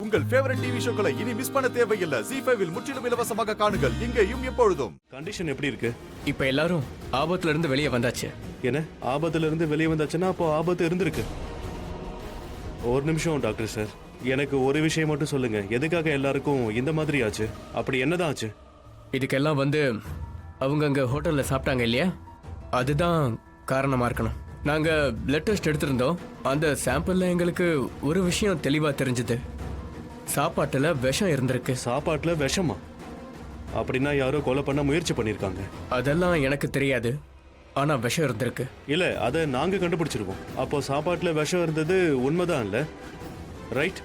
உங்கள் favourite TV ஷோக்களை இனி miss பண்ண தேவையில்லை. ZEE5 இல் முற்றிலும் இலவசமாக காணுங்கள். இங்கேயும் எப்பொழுதும். கண்டிஷன் எப்படி இருக்கு? இப்ப எல்லாரும் ஆபத்துல இருந்து வெளியே வந்தாச்சு. என்ன ஆபத்துல இருந்து வெளியே வந்தாச்சுன்னா அப்போ ஆபத்து இருந்திருக்கு. ஒரு நிமிஷம் டாக்டர் சார், எனக்கு ஒரு விஷயம் மட்டும் சொல்லுங்க. எதுக்காக எல்லாருக்கும் இந்த மாதிரி ஆச்சு? அப்படி என்னதான் ஆச்சு? இதுக்கெல்லாம் அவங்க அங்க ஹோட்டல்ல சாப்பிட்டாங்க இல்லையா, அதுதான் காரணமா இருக்கணும். நாங்க பிளட் டெஸ்ட் எடுத்திருந்தோம். அந்த சாம்பிள்ல எங்களுக்கு ஒரு விஷயம் தெளிவா தெரிஞ்சது. சாப்பாட்டுல விஷம் இருந்திருக்கு. சாப்பாட்டுல விஷமா? அப்படின்னா யாரோ கொலை பண்ண முயற்சி பண்ணிருக்காங்க. அதெல்லாம் எனக்கு தெரியாது, ஆனா விஷம் இருந்திருக்கு. இல்ல, அதை நாங்க கண்டுபிடிச்சிருக்கோம். அப்போ சாப்பாட்டுல விஷம் இருந்தது உண்மைதான் இல்ல, ரைட்?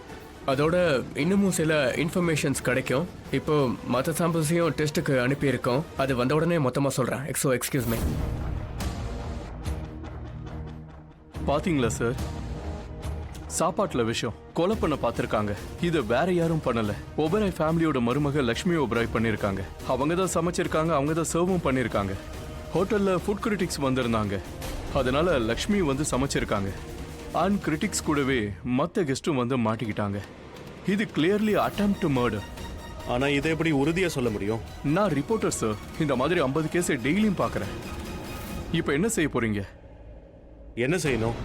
அதோட இன்னமும் சில இன்ஃபர்மேஷன்ஸ் கிடைக்கும். இப்போ மற்ற சாம்பிள்ஸையும் டெஸ்ட்டுக்கு அனுப்பியிருக்கோம். அது வந்த உடனே மொத்தமா சொல்றேன். Excuse me. பாத்தீங்களா சார், சாப்பாட்டுல விஷயம். கொலை பண்ண பார்த்திருக்காங்க. இதை வேற யாரும் பண்ணல. ஒபராய் ஃபேமிலியோட மருமக லக்ஷ்மி ஒபராய் பண்ணிருக்காங்க. அவங்க தான் சமைச்சிருக்காங்க, அவங்க தான் சர்வும் பண்ணிருக்காங்க. ஹோட்டல்ல ஃபுட் கிரிட்டிக்ஸ் வந்திருந்தாங்க, அதனால லக்ஷ்மி வந்து சமைச்சிருக்காங்க. அண்ட் கிரிட்டிக்ஸ் கூடவே மற்ற கெஸ்டும் வந்து மாட்டிக்கிட்டாங்க. இது கிளியர்லி அட்டெம்ப்ட் டு மர்டர். ஆனா இதை எப்படி உறுதியா சொல்ல முடியும்? நான் ரிப்போர்ட்டர் சார், இந்த மாதிரி 50 கேஸை டெய்லியும் பார்க்கறேன். இப்போ என்ன செய்ய போறீங்க? என்ன செய்யணும்?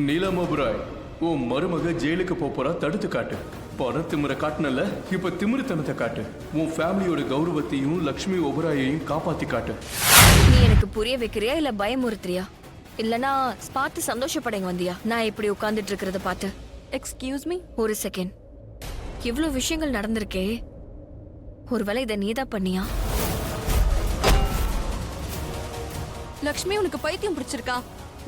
நீலம் ஒபராய், உன் மருமக ஜெயிலுக்கு போறா, தடுத்து காட்டு. பண திமிர காட்டுனல, இப்ப திமிருத்தனத்தை காட்டு. உன் ஃபேமிலியோட கௌரவத்தையும் லக்ஷ்மி ஒபராயையும் காப்பாத்தி காட்டு. நீ எனக்கு புரிய வைக்கிறியா இல்ல பயமுறுத்துறியா? இல்லனா பார்த்து சந்தோஷப்படங்க வந்தியா நான் இப்படி உட்கார்ந்துட்டு இருக்கிறத பார்த்து? எக்ஸ்கியூஸ் மீ, ஒரு செகண்ட். இவ்வளவு விஷயங்கள் நடந்திருக்கே, ஒருவேளை இதை நீதான் பண்ணியா? லக்ஷ்மி, உனக்கு பைத்தியம் பிடிச்சிருக்கா?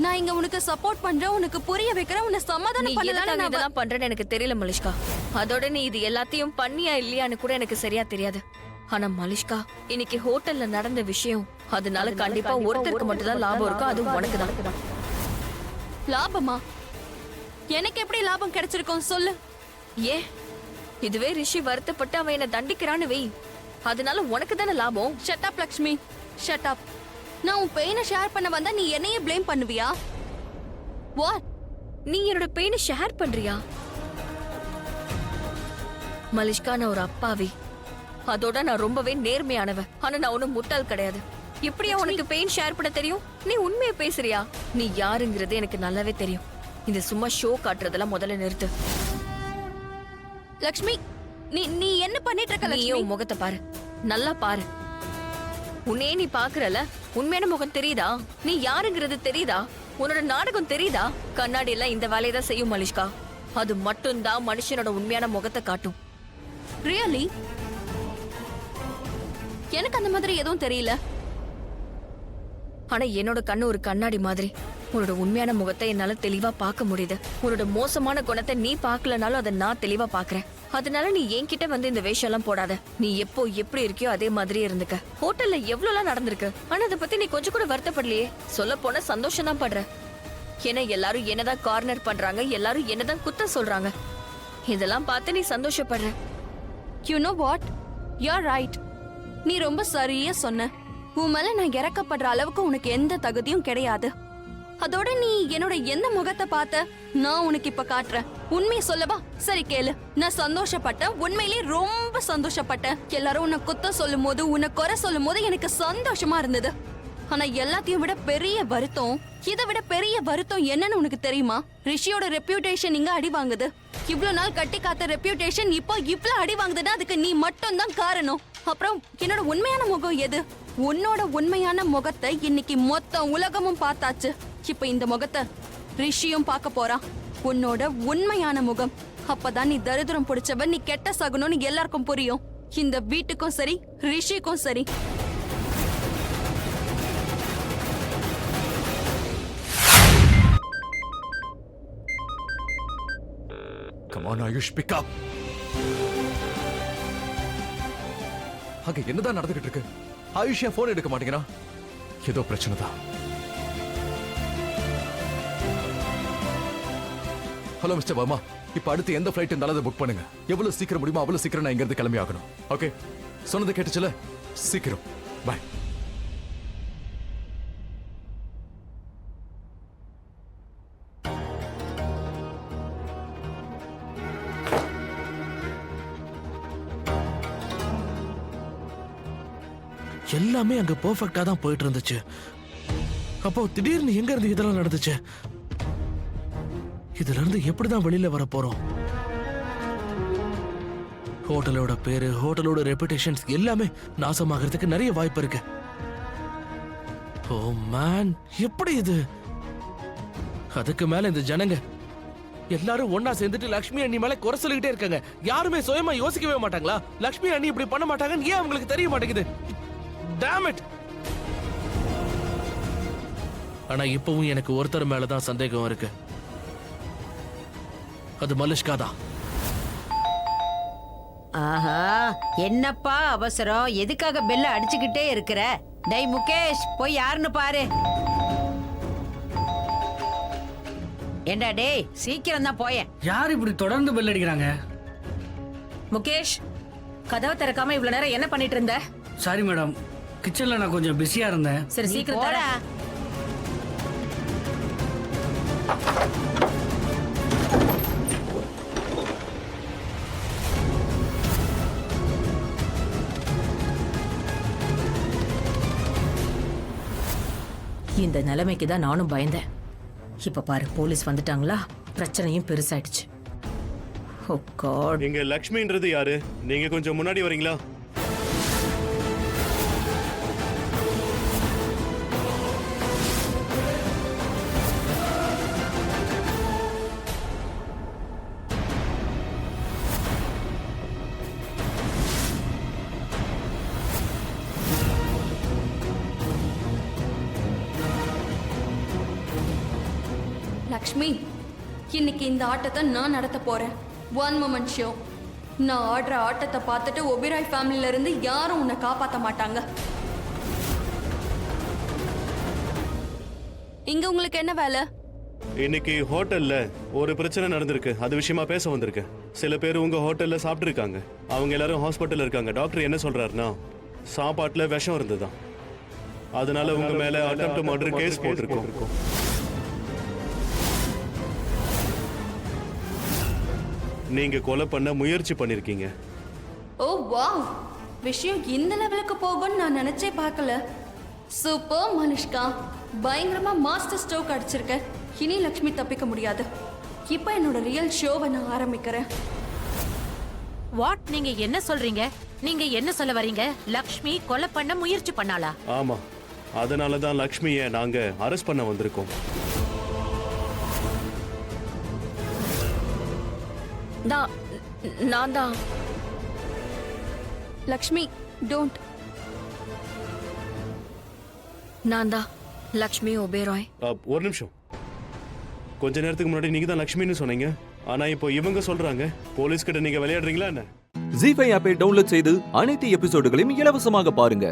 நான் இங்க உனக்கு சப்போர்ட் பண்றேன், உனக்கு புரிய வைக்கிறேன், உன்னை சமாதானம் பண்ணதானே இதெல்லாம் பண்றேன்னு எனக்கு தெரியல மலிஷ்கா. அதோட நீ இது எல்லாத்தையும் பண்ணியா இல்லையான்னு கூட எனக்கு சரியா தெரியாது. ஆனா மலிஷ்கா, இன்னைக்கு ஹோட்டல்ல நடந்த விஷயம், அதனால கண்டிப்பா ஒருத்தருக்கு மட்டும் தான் லாபம் இருக்கும். அது உனக்கு தான். லாபமா? எனக்கு எப்படி லாபம் கிடைச்சிருக்கும் சொல்லு? ஏன் இதுவே ரிஷி வருத்தப்பட்டு அவன் என்ன தண்டிக்கிறான்னு வை, அதனால உனக்கு தானே லாபம். Shut up Lakshmi, shut up. நான் உன் பெயினை ஷேர் பண்ண வந்தா நீ என்னையே ப்ளேம் பண்ணுவியா? வாட்? நீ என்னோட பெயினை ஷேர் பண்றியா? மலிஷ்கா, நான் ஒரு அப்பாவி. அதோட நான் ரொம்பவே நேர்மையானவ. ஆனா நான் ஒன்னும் முட்டாள் கிடையாது. எப்படியா உனக்கு பெயின் ஷேர் பண்ண தெரியும்? நீ உண்மையை பேசுறியா? நீ யாருங்கிறது எனக்கு நல்லாவே தெரியும். இந்த சும்மா ஷோ காட்டுறதெல்லாம் முதல்ல நிறுத்து. லக்ஷ்மி, நீ என்ன பண்ணிட்டு இருக்க? நீ உன் முகத்தை பாரு, நல்லா பாரு. உன்னே நீ பாக்குறல, உண்மையான முகம் தெரியுதா? நீ யாருங்கிறது தெரியுதா? உன்னோட நாடகம் தெரியுதா? கண்ணாடி எல்லாம் இந்த வேலையை தான் செய்யும் மலிஷ்கா. அது மட்டும்தான் மனுஷனோட உண்மையான முகத்தை காட்டும். ரியலி? எனக்கு அந்த மாதிரி எதுவும் தெரியல. ஆனா என்னோட கண்ணு ஒரு கண்ணாடி மாதிரி. உன்னோட உண்மையான முகத்தை என்னால தெளிவா பார்க்க முடியுது. உன்னோட மோசமான குணத்தை நீ பார்க்கலனாலும் அதை நான் தெளிவா பாக்குறேன். அதனால நீ என்கிட்ட வந்து இந்த வேஷம் எல்லாம் போடாத. நீ எப்போ எப்படி இருக்கியோ அதே மாதிரி இருந்துக்க. ஹோட்டல்ல எவ்வளவு நடந்திருக்கு, ஆனா அதை பத்தி நீ கொஞ்சம் கூட வருத்தப்படலையே. சொல்ல போன சந்தோஷம் தான் படுற. ஏன்னா எல்லாரும் என்னதான் கார்னர் பண்றாங்க, எல்லாரும் என்னதான் குத்தம் சொல்றாங்க. இதெல்லாம் பார்த்து நீ சந்தோஷப்படுற. You know what, you are right. நீ ரொம்ப சரியா சொன்ன. உன் மேல நான் இறக்கப்படுற அளவுக்கு உனக்கு எந்த தகுதியும் கிடையாது. அதோட நீ என்னோட எந்த முகத்தை பார்த்த? நான் உனக்கு இப்ப காட்டுறேன். உண்மையை சொல்லவா? சரி கேளு. நான் சந்தோஷப்பட்டேன், உண்மையிலேயே ரொம்ப சந்தோஷப்பட்டேன். எல்லாரும் உன்னை குத்த சொல்லும் போது, உன்னை குறை சொல்லும் போது எனக்கு சந்தோஷமா இருந்தது. ஆனா எல்லாத்தையும் விட பெரிய வருத்தம், இதை விட பெரிய வருத்தம் என்னன்னு உனக்கு தெரியுமா? ரிஷியோட ரெப்யூட்டேஷன் இங்க அடி வாங்குது. இவ்வளவு நாள் கட்டி காத்த ரெப்யூட்டேஷன் இப்போ இவ்வளவு அடி வாங்குதுன்னா அதுக்கு நீ மட்டும் தான் காரணம். அப்புறம் என்னோட உண்மையான முகம் எது? உன்னோட உண்மையான முகத்தை இன்னைக்கு மொத்த உலகமும் பார்த்தாச்சு. இப்ப இந்த முகத்தை ரிஷியும் பார்க்க போறான். உன்னோட உண்மையான முகம். அப்பதான் நீ தரித்திரம் பிடிச்சவன், நீ கெட்ட சகுனம்னு எல்லாருக்கும் புரியும். இந்த வீட்டுக்கும் சரி, ரிஷிக்கும் சரி. Come on, Ayush, pick up. அங்க என்னதான் நடந்துகிட்டு இருக்கு? ஆயுஷ் ஏன் போன் எடுக்க மாட்டேங்கிறான்? ஏதோ பிரச்சனை தான். ஹலோ மிஸ்டர் வர்மா, இப்ப அடுத்து எந்த ஃபிளைட் இருந்தாலும் அதை புக் பண்ணுங்க. எவ்வளவு சீக்கிரம் முடியுமோ அவ்வளவு சீக்கிரம் நான் இங்க இருந்து கிளம்பி ஆகணும். ஓகே, சொன்னது கேட்டுச்சுல? சீக்கிரம் பை. எல்லாமே அங்க பெர்ஃபெக்ட்டா தான் போயிட்டு இருந்துச்சு. அப்போ திடீர்னு எங்க இருந்து இதெல்லாம் நடந்துச்சு? இதுல இருந்து எப்படிதான் வெளியில வர போறோம்? ஹோட்டலோட பேரு, ஹோட்டலோட ரெப்புடேஷன்ஸ் எல்லாமே நாசமாகிறதுக்கு நிறைய வாய்ப்பு இருக்கு. ஓ மேன், எப்படி இது? அதுக்கு மேல இந்த ஜனங்க எல்லாரும் ஒன்னா சேர்ந்துட்டு லக்ஷ்மி அண்ணி மேல குறை சொல்லிக்கிட்டே இருக்காங்க. யாருமே சுயமா யோசிக்கவே மாட்டாங்களா? லக்ஷ்மி அண்ணி இப்படி பண்ண மாட்டாங்கன்னு ஏன் அவங்களுக்கு தெரிய மாட்டேங்குது? Damn it! ஆனா இப்பவும் எனக்கு ஒருத்தர் மேலதான் சந்தேகம் இருக்கு. அது மலிஷ்கா தான். ஆஹா, என்னப்பா அவசரம்? எதுக்காக பெல்ல அடிச்சுக்கிட்டே இருக்கிற? டேய் முகேஷ், போய் யாருன்னு பாரு. ஏண்டா டேய், சீக்கிரம் தான் போயேன். யார் இப்படி தொடர்ந்து பெல் அடிக்கிறாங்க? முகேஷ், கதவை திறக்காம இவ்வளவு நேரம் என்ன பண்ணிட்டு இருந்த? சாரி மேடம், கிச்சன்ல நான் கொஞ்சம் பிஸியா இருந்தேன். சரி நீ சீக்கிரம் தர. போடா. இந்த நிலைமைக்கு தான் நானும் பயந்தேன். இப்ப பாரு, போலீஸ் வந்துட்டாங்களா, பிரச்சனையும் பெருசாயிடுச்சு. ஓ காட். இங்க லக்ஷ்மின்றது யாரு? நீங்க கொஞ்சம் முன்னாடி வரீங்களா? லக்ஷ்மி, இன்னைக்கு இந்த ஆட்டத்தை நான் நடத்த போறேன். 1 woman ஷோ. நான் ஆடுற ஆட்டத்தை பார்த்துட்டு ஒபிராய் ஃபேமிலில இருந்து யாரும் உன்னை காப்பாத்த மாட்டாங்க. இங்க உங்களுக்கு என்ன வேலை? இன்னைக்கு ஹோட்டல்ல ஒரு பிரச்சனை நடந்திருக்கு. அது விஷயமா பேச வந்திருக்கேன். சில பேர் உங்க ஹோட்டல்ல சாப்பிட்டு இருக்காங்க. அவங்க எல்லாரும் ஹாஸ்பிட்டல்ல இருக்காங்க. டாக்டர் என்ன சொல்றாருன்னா, சாப்பாட்டுல விஷம் இருந்ததுதான். அதனால உங்க மேல அட்டெம்ப்ட் மர்டர் கேஸ் போட்டிருக்கோம். நீங்க கொலை பண்ண முயற்சி பண்ணிருக்கீங்க. ஓ வாவ், விஷயம் இந்த லெவலுக்கு போகும்னு நான் நினைச்சே பார்க்கல. சூப்பர் மனுஷ்கா, பயங்கரமா மாஸ்டர் ஸ்ட்ரோக் அடிச்சிருக்க. இனி லக்ஷ்மி தப்பிக்க முடியாது. இப்போ என்னோட ரியல் ஷோவை நான் ஆரம்பிக்கிறேன். வாட்? நீங்க என்ன சொல்றீங்க? நீங்க என்ன சொல்ல வரீங்க? லக்ஷ்மி கொலை பண்ண முயற்சி பண்ணாளா? ஆமா, அதனால தான் லக்ஷ்மியை நாங்க அரெஸ்ட் பண்ண வந்திருக்கோம். நான் தான். லக்ஷ்மி, டோன்ட். நான் தான் லக்ஷ்மி ஒபேராய். ஒரு நிமிஷம். கொஞ்ச நேரத்துக்கு முன்னாடி நீங்க தான் லக்ஷ்மின்னு சொன்னீங்க. ஆனா இப்போ இவங்க சொல்றாங்க போலீஸ் கிட்ட நீங்க விளையாடுறீங்களா என்ன? ஜீ5 ஆப்பை டவுன்லோட் செய்து அனைத்து எபிசோடுகளையும் இலவசமாக பாருங்க.